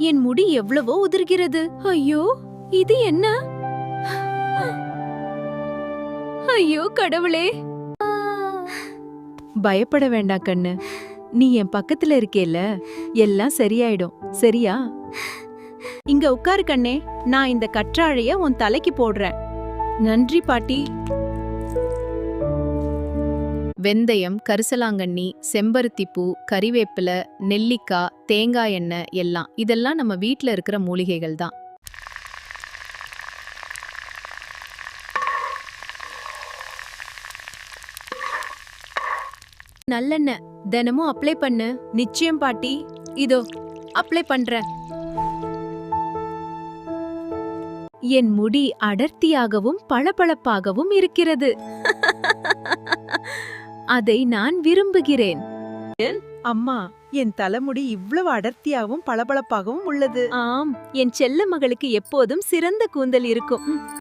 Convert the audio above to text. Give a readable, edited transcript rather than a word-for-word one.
என் முடி எவ்வளவோ உதிர்கிறது. ஐயோ, இது என்ன? ஐயோ கடவுளே! பயப்பட வேண்டாம் கண்ணு. நீ என் பக்கத்துல இருக்கேல, எல்லாம் சரியாயிடும். சரியா? இங்க உட்காரு கண்ணே. நான் இந்த கற்றாழைய உன் தலைக்கு போடுறேன். நன்றி பாட்டி. வெந்தயம், கரிசலாங்கண்ணி, செம்பருத்திப்பூ, கறிவேப்பிலை, நெல்லிக்காய், தேங்காய் எண்ணெய் எல்லாம் இதெல்லாம் நம்ம வீட்ல இருக்கிற மூலிகைகள் தான். நல்லெண்ணெய் தினமும் அப்ளை பண்ணு. நிச்சயம் பாட்டி. இதோ அப்ளை பண்றேன். என் முடி அடர்த்தியாகவும் பளபளப்பாகவும் இருக்கிறது. அதை நான் விரும்புகிறேன். அம்மா, என் தலைமுடி இவ்வளவு அடர்த்தியாகவும் பளபளப்பாகவும் உள்ளது. ஆம், என் செல்ல மகளுக்கு எப்போதும் சிறந்த கூந்தல் இருக்கும்.